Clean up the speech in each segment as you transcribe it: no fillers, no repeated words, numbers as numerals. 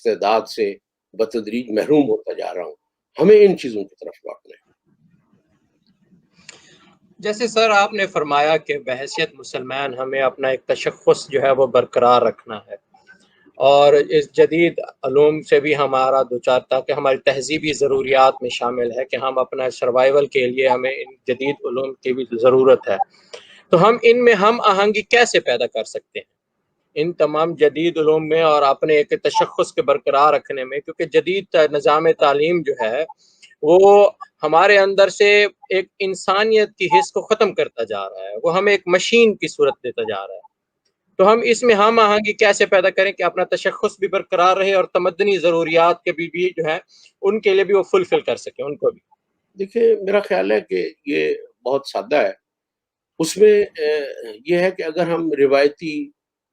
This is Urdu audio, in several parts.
استعداد سے بتدریج محروم ہوتا جا رہا ہوں. ہمیں ان چیزوں کی طرف لوٹنا ہے. جیسے سر آپ نے فرمایا کہ بحیثیت مسلمان ہمیں اپنا ایک تشخص جو ہے وہ برقرار رکھنا ہے، اور اس جدید علوم سے بھی ہمارا دوچار، تاکہ ہماری تہذیبی ضروریات میں شامل ہے کہ ہم اپنا سروائیول کے لیے ہمیں ان جدید علوم کی بھی ضرورت ہے. تو ہم ان میں ہم آہنگی کیسے پیدا کر سکتے ہیں ان تمام جدید علوم میں اور اپنے ایک تشخص کے برقرار رکھنے میں؟ کیونکہ جدید نظام تعلیم جو ہے وہ ہمارے اندر سے ایک انسانیت کی حص کو ختم کرتا جا رہا ہے، وہ ہمیں ایک مشین کی صورت دیتا جا رہا ہے. تو ہم اس میں ہم آہنگی کیسے پیدا کریں کہ اپنا تشخص بھی برقرار رہے اور تمدنی ضروریات کے بھی جو ہے ان کے لیے بھی وہ فلفل کر سکیں ان کو بھی؟ دیکھیں، میرا خیال ہے کہ یہ بہت سادہ ہے. اس میں یہ ہے کہ اگر ہم روایتی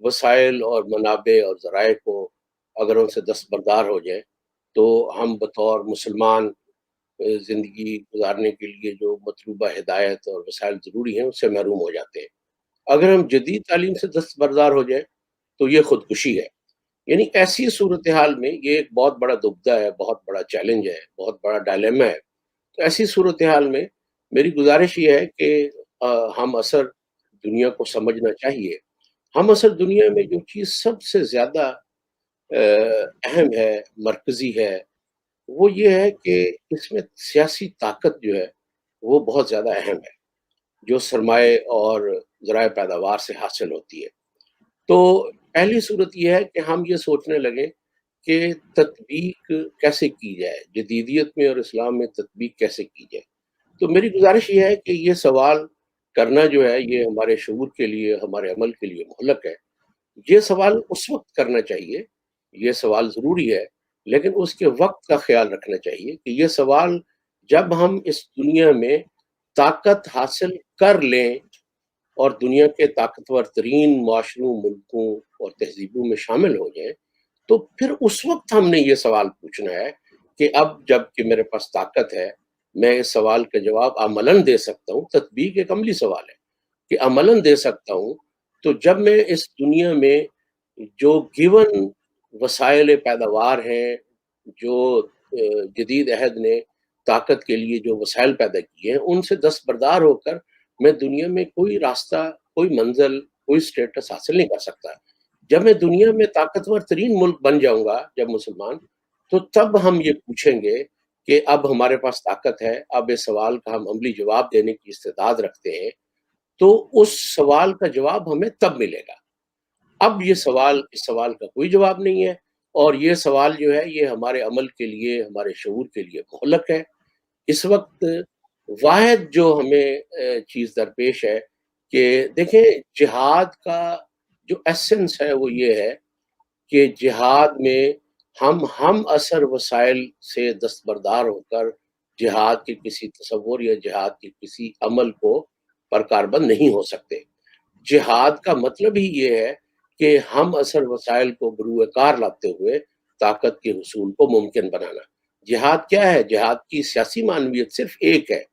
وسائل اور منابع اور ذرائع کو اگر ان سے دستبردار ہو جائیں تو ہم بطور مسلمان زندگی گزارنے کے لیے جو مطلوبہ ہدایت اور وسائل ضروری ہیں اس سے محروم ہو جاتے ہیں. اگر ہم جدید تعلیم سے دستبردار ہو جائیں تو یہ خودکشی ہے. یعنی ایسی صورتحال میں یہ ایک بہت بڑا دبدہ ہے، بہت بڑا چیلنج ہے، بہت بڑا ڈائلیما ہے. تو ایسی صورتحال میں میری گزارش یہ ہے کہ ہم اثر دنیا کو سمجھنا چاہیے. ہم اثر دنیا میں جو چیز سب سے زیادہ اہم ہے، مرکزی ہے، وہ یہ ہے کہ اس میں سیاسی طاقت جو ہے وہ بہت زیادہ اہم ہے، جو سرمایہ اور ذرائع پیداوار سے حاصل ہوتی ہے. تو پہلی صورت یہ ہے کہ ہم یہ سوچنے لگیں کہ تطبیق کیسے کی جائے، جدیدیت میں اور اسلام میں تطبیق کیسے کی جائے. تو میری گزارش یہ ہے کہ یہ سوال کرنا جو ہے یہ ہمارے شعور کے لیے، ہمارے عمل کے لیے مہلک ہے. یہ سوال اس وقت کرنا چاہیے، یہ سوال ضروری ہے، لیکن اس کے وقت کا خیال رکھنا چاہیے کہ یہ سوال جب ہم اس دنیا میں طاقت حاصل کر لیں اور دنیا کے طاقتور ترین معاشروں، ملکوں اور تہذیبوں میں شامل ہو جائیں تو پھر اس وقت ہم نے یہ سوال پوچھنا ہے کہ اب جب کہ میرے پاس طاقت ہے میں اس سوال کا جواب عملاً دے سکتا ہوں. تطبیق ایک عملی سوال ہے کہ عملاً دے سکتا ہوں. تو جب میں اس دنیا میں جو گیون وسائل پیداوار ہیں، جو جدید عہد نے طاقت کے لیے جو وسائل پیدا کیے ہیں، ان سے دستبردار ہو کر میں دنیا میں کوئی راستہ، کوئی منزل، کوئی سٹیٹس حاصل نہیں کر سکتا. جب میں دنیا میں طاقتور ترین ملک بن جاؤں گا جب مسلمان، تو تب ہم یہ پوچھیں گے کہ اب ہمارے پاس طاقت ہے، اب اس سوال کا ہم عملی جواب دینے کی استعداد رکھتے ہیں. تو اس سوال کا جواب ہمیں تب ملے گا. اب یہ سوال، اس سوال کا کوئی جواب نہیں ہے، اور یہ سوال جو ہے یہ ہمارے عمل کے لیے، ہمارے شعور کے لیے مہلک ہے. اس وقت واحد جو ہمیں چیز درپیش ہے کہ دیکھیں جہاد کا جو ایسنس ہے وہ یہ ہے کہ جہاد میں ہم اثر وسائل سے دستبردار ہو کر جہاد کے کسی تصور یا جہاد کے کسی عمل کو پرکاربند نہیں ہو سکتے. جہاد کا مطلب ہی یہ ہے کہ ہم اثر وسائل کو بروئے کار لاتے ہوئے طاقت کے حصول کو ممکن بنانا. جہاد کیا ہے؟ جہاد کی سیاسی معنویت صرف ایک ہے.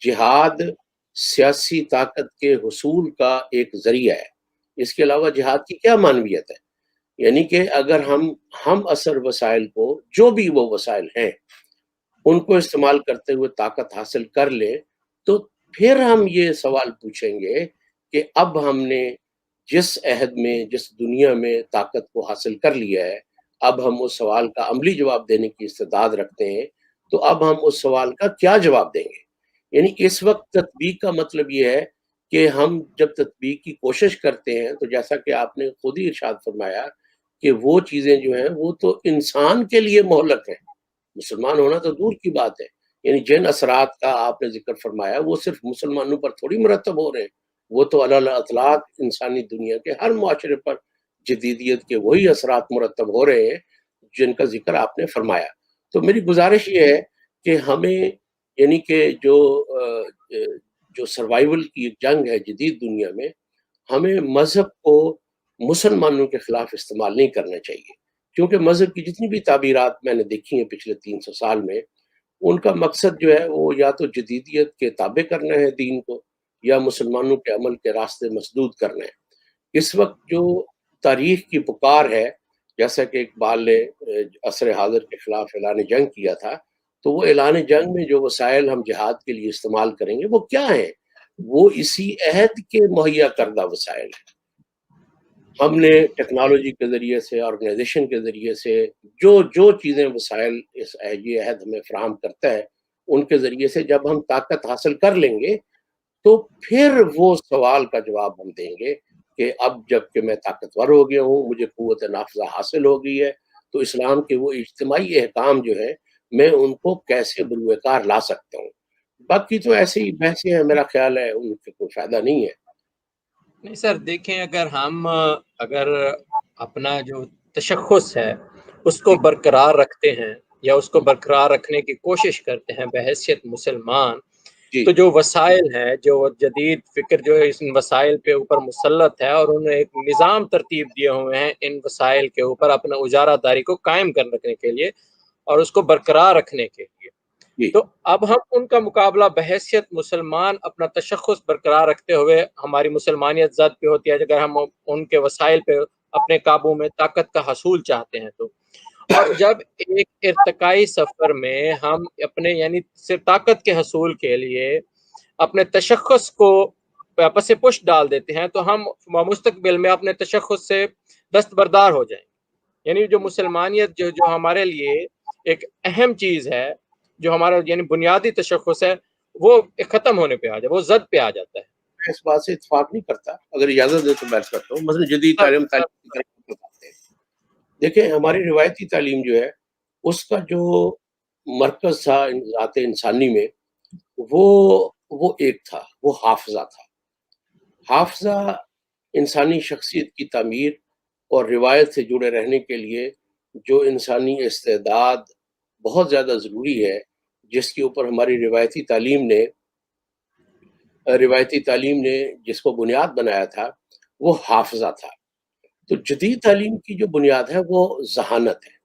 جہاد سیاسی طاقت کے حصول کا ایک ذریعہ ہے. اس کے علاوہ جہاد کی کیا معنویت ہے؟ یعنی کہ اگر ہم اثر وسائل کو، جو بھی وہ وسائل ہیں، ان کو استعمال کرتے ہوئے طاقت حاصل کر لیں تو پھر ہم یہ سوال پوچھیں گے کہ اب ہم نے جس عہد میں، جس دنیا میں طاقت کو حاصل کر لیا ہے، اب ہم اس سوال کا عملی جواب دینے کی استعداد رکھتے ہیں، تو اب ہم اس سوال کا کیا جواب دیں گے؟ یعنی اس وقت تطبیق کا مطلب یہ ہے کہ ہم جب تطبیق کی کوشش کرتے ہیں تو جیسا کہ آپ نے خود ہی ارشاد فرمایا کہ وہ چیزیں جو ہیں وہ تو انسان کے لیے مہلک ہیں، مسلمان ہونا تو دور کی بات ہے. یعنی جن اثرات کا آپ نے ذکر فرمایا وہ صرف مسلمانوں پر تھوڑی مرتب ہو رہے ہیں، وہ تو علی الاطلاق انسانی دنیا کے ہر معاشرے پر جدیدیت کے وہی اثرات مرتب ہو رہے ہیں جن کا ذکر آپ نے فرمایا. تو میری گزارش یہ ہے کہ ہمیں، یعنی کہ جو سروائیول کی ایک جنگ ہے جدید دنیا میں، ہمیں مذہب کو مسلمانوں کے خلاف استعمال نہیں کرنا چاہیے. کیونکہ مذہب کی جتنی بھی تعبیرات میں نے دیکھی ہیں پچھلے 300 سال میں، ان کا مقصد جو ہے وہ یا تو جدیدیت کے تابع کرنا ہے دین کو، یا مسلمانوں کے عمل کے راستے مسدود کرنا ہے. اس وقت جو تاریخ کی پکار ہے جیسا کہ اقبال نے عصر حاضر کے خلاف اعلان جنگ کیا تھا، تو وہ اعلان جنگ میں جو وسائل ہم جہاد کے لیے استعمال کریں گے وہ کیا ہیں؟ وہ اسی عہد کے مہیا کردہ وسائل ہیں۔ ہم نے ٹیکنالوجی کے ذریعے سے، آرگنائزیشن کے ذریعے سے جو چیزیں وسائل یہ عہد ہمیں فراہم کرتا ہے، ان کے ذریعے سے جب ہم طاقت حاصل کر لیں گے تو پھر وہ سوال کا جواب ہم دیں گے کہ اب جب کہ میں طاقتور ہو گیا ہوں، مجھے قوت نافذہ حاصل ہو گئی ہے، تو اسلام کے وہ اجتماعی احکام جو ہے میں ان کو کیسے بروئے کار لا سکتا ہوں۔ باقی تو ایسے ہی بحثیں ہیں، میرا خیال ہے ان سے کوئی فائدہ نہیں ہے۔ نہیں سر، دیکھیں اگر اپنا جو تشخص ہے اس کو برقرار رکھتے ہیں یا اس کو برقرار رکھنے کی کوشش کرتے ہیں بحیثیت مسلمان، جی تو جو وسائل ہیں، جو جدید فکر جو ہے ان وسائل پہ اوپر مسلط ہے اور انہوں نے ایک نظام ترتیب دیے ہوئے ہیں ان وسائل کے اوپر اپنا اجارہ داری کو قائم کر رکھنے کے لیے اور اس کو برقرار رکھنے کے لیے، جی تو اب ہم ان کا مقابلہ بحیثیت مسلمان اپنا تشخص برقرار رکھتے ہوئے ہماری مسلمانیت ذات پہ ہوتی ہے اگر ہم ان کے وسائل پہ اپنے قابو میں طاقت کا حصول چاہتے ہیں تو، اور جب ایک ارتقائی سفر میں ہم اپنے یعنی صرف طاقت کے حصول کے لیے اپنے تشخص کو پس پش ڈال دیتے ہیں تو ہم مستقبل میں اپنے تشخص سے دستبردار ہو جائیں گے۔ یعنی جو مسلمانیت جو ہمارے لیے ایک اہم چیز ہے، جو ہمارا یعنی بنیادی تشخص ہے، وہ ختم ہونے پہ آ جائے، وہ زد پہ آ جاتا ہے۔ میں اس بات سے اتفاق نہیں کرتا، اگر اجازت دے تو میں کرتا ہوں۔ مثلا جدید تعلیم کی طرف بتاتے ہیں، دیکھیں ہماری روایتی تعلیم جو ہے اس کا جو مرکز تھا ذات انسانی میں، وہ ایک تھا، وہ حافظہ تھا۔ حافظہ انسانی شخصیت کی تعمیر اور روایت سے جڑے رہنے کے لیے جو انسانی استعداد بہت زیادہ ضروری ہے، جس کے اوپر ہماری روایتی تعلیم نے جس کو بنیاد بنایا تھا وہ حافظہ تھا۔ تو جدید تعلیم کی جو بنیاد ہے وہ ذہانت ہے۔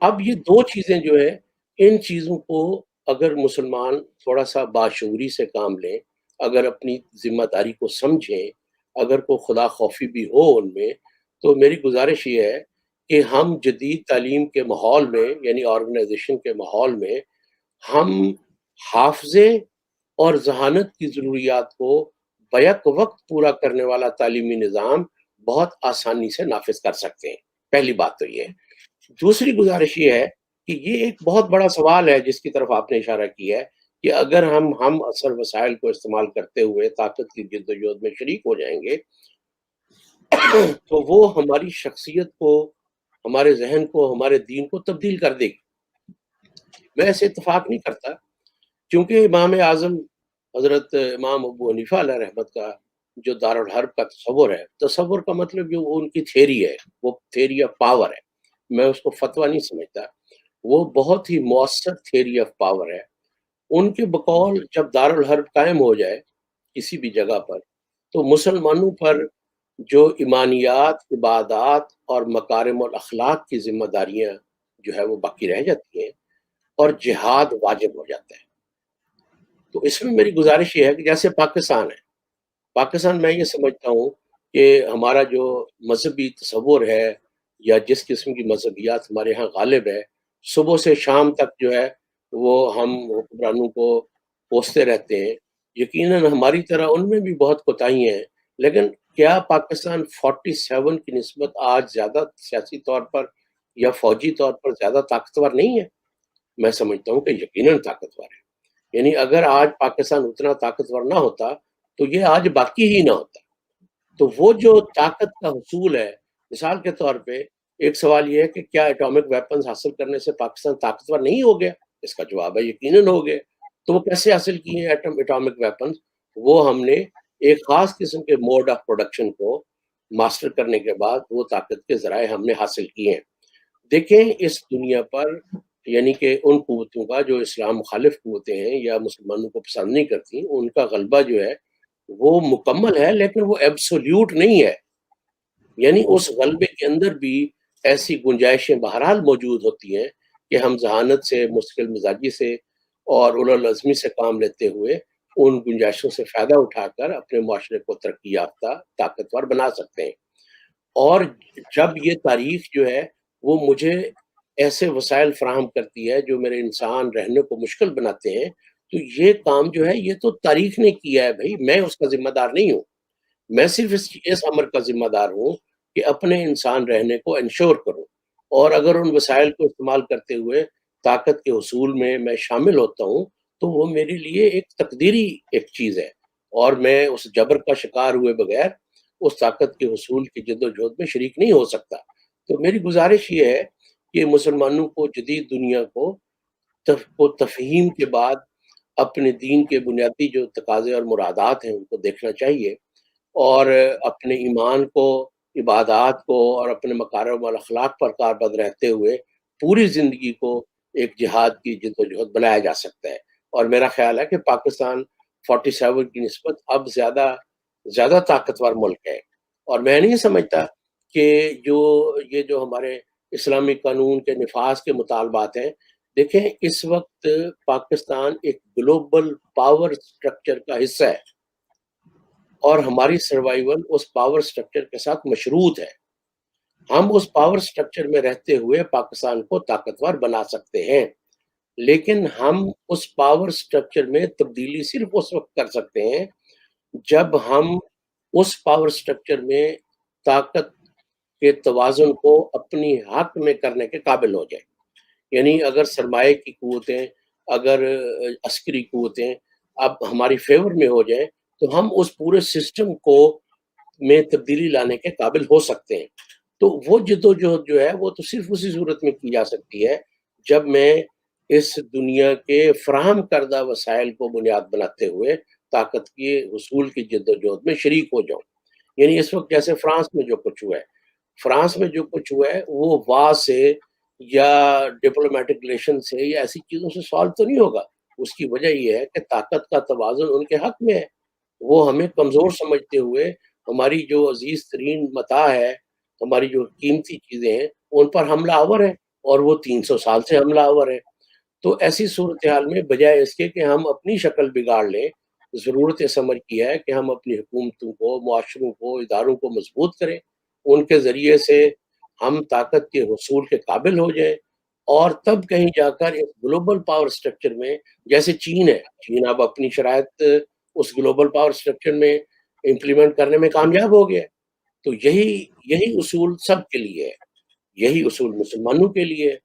اب یہ دو چیزیں جو ہے، ان چیزوں کو اگر مسلمان تھوڑا سا باشعوری سے کام لیں، اگر اپنی ذمہ داری کو سمجھیں، اگر کوئی خدا خوفی بھی ہو ان میں، تو میری گزارش یہ ہے کہ ہم جدید تعلیم کے ماحول میں یعنی آرگنائزیشن کے ماحول میں ہم حافظے اور ذہانت کی ضروریات کو بیک وقت پورا کرنے والا تعلیمی نظام بہت آسانی سے نافذ کر سکتے ہیں۔ پہلی بات تو یہ ہے۔ دوسری گزارش یہ ہے کہ یہ ایک بہت بڑا سوال ہے جس کی طرف آپ نے اشارہ کیا ہے کہ اگر ہم اثر وسائل کو استعمال کرتے ہوئے طاقت کی جدوجہد میں شریک ہو جائیں گے تو وہ ہماری شخصیت کو، ہمارے ذہن کو، ہمارے دین کو تبدیل کر دے گی۔ میں ایسے اتفاق نہیں کرتا، کیونکہ امام اعظم حضرت امام ابو حنیفہ علیہ رحمت کا جو دارالحرب کا تصور ہے، تصور کا مطلب جو ان کی تھیری ہے وہ تھیری آف پاور ہے، میں اس کو فتویٰ نہیں سمجھتا، وہ بہت ہی مؤثر تھیری آف پاور ہے۔ ان کے بقول جب دارالحرب قائم ہو جائے کسی بھی جگہ پر، تو مسلمانوں پر جو ایمانیات، عبادات اور مکارم الاخلاق کی ذمہ داریاں جو ہے وہ باقی رہ جاتی ہیں اور جہاد واجب ہو جاتا ہے۔ تو اس میں میری گزارش یہ ہے کہ جیسے پاکستان میں یہ سمجھتا ہوں کہ ہمارا جو مذہبی تصور ہے یا جس قسم کی مذہبیات ہمارے ہاں غالب ہے، صبح سے شام تک جو ہے وہ ہم حکمرانوں کو کوستے رہتے ہیں۔ یقیناً ہماری طرح ان میں بھی بہت کوتاہیاں ہیں، لیکن کیا پاکستان 47 کی نسبت آج زیادہ سیاسی طور پر یا فوجی طور پر زیادہ طاقتور نہیں ہے؟ میں سمجھتا ہوں کہ یقیناً طاقتور ہے۔ یعنی اگر آج پاکستان اتنا طاقتور نہ ہوتا تو یہ آج باقی ہی نہ ہوتا۔ تو وہ جو طاقت کا حصول ہے، مثال کے طور پہ ایک سوال یہ ہے کہ کیا ایٹامک ویپنز حاصل کرنے سے پاکستان طاقتور نہیں ہو گیا؟ اس کا جواب ہے یقیناً ہو گیا۔ تو وہ کیسے حاصل کیے ہیں ایٹامک ویپنز؟ وہ ہم نے ایک خاص قسم کے موڈ آف پروڈکشن کو ماسٹر کرنے کے بعد وہ طاقت کے ذرائع ہم نے حاصل کیے ہیں۔ دیکھیں اس دنیا پر یعنی کہ ان قوتوں کا جو اسلام مخالف قوتیں ہیں یا مسلمانوں کو پسند نہیں کرتی، ان کا غلبہ جو ہے وہ مکمل ہے لیکن وہ ایبسولیوٹ نہیں ہے۔ یعنی اس غلبے کے اندر بھی ایسی گنجائشیں بہرحال موجود ہوتی ہیں کہ ہم ذہانت سے، مستقل مزاجی سے اور اولو العزمی سے کام لیتے ہوئے ان گنجائشوں سے فائدہ اٹھا کر اپنے معاشرے کو ترقی یافتہ طاقتور بنا سکتے ہیں۔ اور جب یہ تاریخ جو ہے وہ مجھے ایسے وسائل فراہم کرتی ہے جو میرے انسان رہنے کو مشکل بناتے ہیں، تو یہ کام جو ہے یہ تو تاریخ نے کیا ہے بھائی، میں اس کا ذمہ دار نہیں ہوں۔ میں صرف اس امر کا ذمہ دار ہوں کہ اپنے انسان رہنے کو انشور کروں، اور اگر ان وسائل کو استعمال کرتے ہوئے طاقت کے حصول میں شامل ہوتا ہوں تو وہ میرے لیے ایک تقدیری ایک چیز ہے، اور میں اس جبر کا شکار ہوئے بغیر اس طاقت کے حصول کی جد و جہد میں شریک نہیں ہو سکتا۔ تو میری گزارش یہ ہے کہ مسلمانوں کو جدید دنیا کو تفہیم کے بعد اپنے دین کے بنیادی جو تقاضے اور مرادات ہیں ان کو دیکھنا چاہیے، اور اپنے ایمان کو، عبادات کو اور اپنے مکارم الاخلاق پر کاربند رہتے ہوئے پوری زندگی کو ایک جہاد کی جد و جہد بنایا جا سکتا ہے۔ اور میرا خیال ہے کہ پاکستان 47 کی نسبت اب زیادہ طاقتور ملک ہے، اور میں نہیں سمجھتا کہ یہ جو ہمارے اسلامی قانون کے نفاذ کے مطالبات ہیں، دیکھیں اس وقت پاکستان ایک گلوبل پاور سٹرکچر کا حصہ ہے، اور ہماری سروائیول اس پاور سٹرکچر کے ساتھ مشروط ہے۔ ہم اس پاور سٹرکچر میں رہتے ہوئے پاکستان کو طاقتور بنا سکتے ہیں، لیکن ہم اس پاور سٹرکچر میں تبدیلی صرف اس وقت کر سکتے ہیں جب ہم اس پاور سٹرکچر میں طاقت کے توازن کو اپنی حق میں کرنے کے قابل ہو جائے۔ یعنی اگر سرمایہ کی قوتیں، اگر عسکری قوتیں اب ہماری فیور میں ہو جائیں تو ہم اس پورے سسٹم کو میں تبدیلی لانے کے قابل ہو سکتے ہیں۔ تو وہ جدوجہد جو ہے وہ تو صرف اسی صورت میں کی جا سکتی ہے جب میں اس دنیا کے فراہم کردہ وسائل کو بنیاد بناتے ہوئے طاقت کے حصول کی جدوجہد میں شریک ہو جاؤں۔ یعنی اس وقت جیسے فرانس میں جو کچھ ہوا ہے، فرانس میں جو کچھ ہوا ہے وہ وا سے یا ڈپلومیٹک ریلیشن سے یا ایسی چیزوں سے سالو تو نہیں ہوگا۔ اس کی وجہ یہ ہے کہ طاقت کا توازن ان کے حق میں ہے، وہ ہمیں کمزور سمجھتے ہوئے ہماری جو عزیز ترین متاع ہے، ہماری جو قیمتی چیزیں ہیں ان پر حملہ آور ہے، اور وہ 300 سال سے حملہ آور ہے۔ تو ایسی صورتحال میں بجائے اس کے کہ ہم اپنی شکل بگاڑ لیں، ضرورت اس امر کی ہے کہ ہم اپنی حکومتوں کو، معاشروں کو، اداروں کو مضبوط کریں، ان کے ذریعے سے ہم طاقت کے حصول کے قابل ہو جائیں، اور تب کہیں جا کر ایک گلوبل پاور سٹرکچر میں، جیسے چین ہے، چین اب اپنی شرائط اس گلوبل پاور سٹرکچر میں امپلیمنٹ کرنے میں کامیاب ہو گیا۔ تو یہی اصول سب کے لیے ہے، یہی اصول مسلمانوں کے لیے ہے۔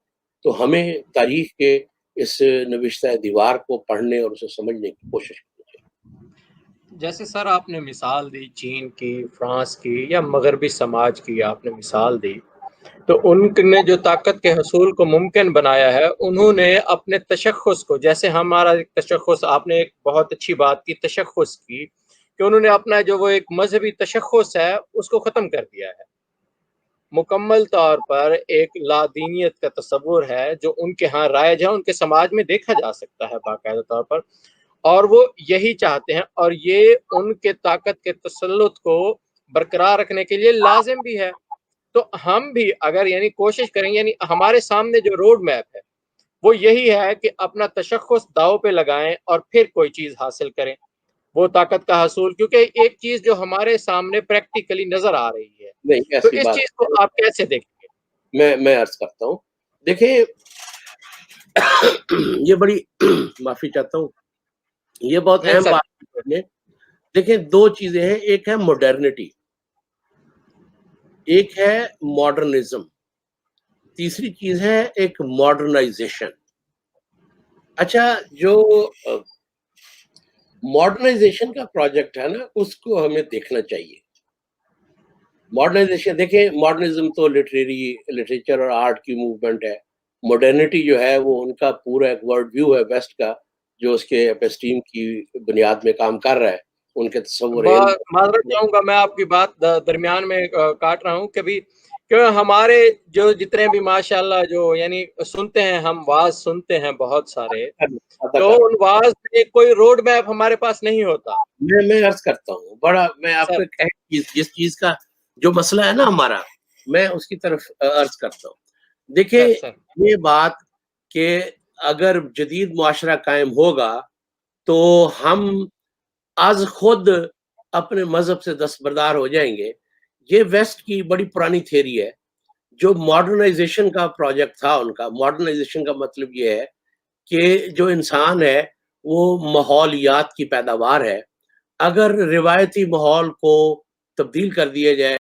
تو ہمیں تاریخ کے اس نوشتہ دیوار کو پڑھنے اور اسے سمجھنے کی کوشش کرنی چاہیے۔ جیسے سر آپ نے مثال دی چین کی، فرانس کی یا مغربی سماج کی آپ نے مثال دی، تو ان نے جو طاقت کے حصول کو ممکن بنایا ہے انہوں نے اپنے تشخص کو، جیسے ہمارا ایک تشخص، آپ نے ایک بہت اچھی بات کی تشخص کی، کہ انہوں نے اپنا جو وہ ایک مذہبی تشخص ہے اس کو ختم کر دیا ہے۔ مکمل طور پر ایک لادینیت کا تصور ہے جو ان کے ہاں رائج ہے، ان کے سماج میں دیکھا جا سکتا ہے باقاعدہ طور پر، اور وہ یہی چاہتے ہیں، اور یہ ان کے طاقت کے تسلط کو برقرار رکھنے کے لیے لازم بھی ہے۔ تو ہم بھی اگر یعنی کوشش کریں، یعنی ہمارے سامنے جو روڈ میپ ہے وہ یہی ہے کہ اپنا تشخص داؤ پہ لگائیں اور پھر کوئی چیز حاصل کریں، وہ طاقت کا حصول، کیونکہ ایک چیز جو ہمارے سامنے پریکٹیکلی نظر آ رہی ہے، نہیں، تو ایسی اس بات چیز کو آپ کیسے دیکھیں گے؟ میں عرض کرتا ہوں، دیکھیں یہ بڑی معافی چاہتا ہوں، یہ بہت نہیں اہم سر، بات ہے۔ دیکھیں دو چیزیں ہیں، ایک ہے ماڈرنٹی، ایک ہے ماڈرنزم، تیسری چیز ہے ایک ماڈرنائزیشن۔ اچھا، جو ماڈرنائزیشن کا پروجیکٹ ہے نا اس کو ہمیں دیکھنا چاہیے۔ ماڈرنائزیشن دیکھیں، ماڈرنزم تو لٹریچر اور آرٹ کی موومنٹ ہے، ماڈرنٹی جو ہے وہ ان کا پورا ایک ورلڈ ویو ہے ویسٹ کا، جو اس کے ایپسٹیم کی بنیاد میں کام کر رہا ہے، ان کے تصور علم۔ معذرت چاہوں گا، میں آپ کی بات درمیان میں کاٹ رہا ہوں، کبھی کہ ہمارے جو جتنے بھی ماشاءاللہ جو یعنی سنتے ہیں، ہم واز سنتے ہیں بہت سارے، تو ان واز میں کوئی روڈ میپ ہمارے پاس نہیں ہوتا۔ میں عرض کرتا ہوں، میں آپ کو جس چیز کا جو مسئلہ ہے نا ہمارا، میں اس کی طرف عرض کرتا ہوں۔ دیکھیں یہ بات کہ اگر جدید معاشرہ قائم ہوگا تو ہم از خود اپنے مذہب سے دستبردار ہو جائیں گے، یہ ویسٹ کی بڑی پرانی تھیری ہے. جو ماڈرنائزیشن کا پروجیکٹ تھا ان کا، ماڈرنائزیشن کا مطلب یہ ہے کہ جو انسان ہے وہ ماحولیات کی پیداوار ہے. اگر روایتی ماحول کو تبدیل کر دیا جائے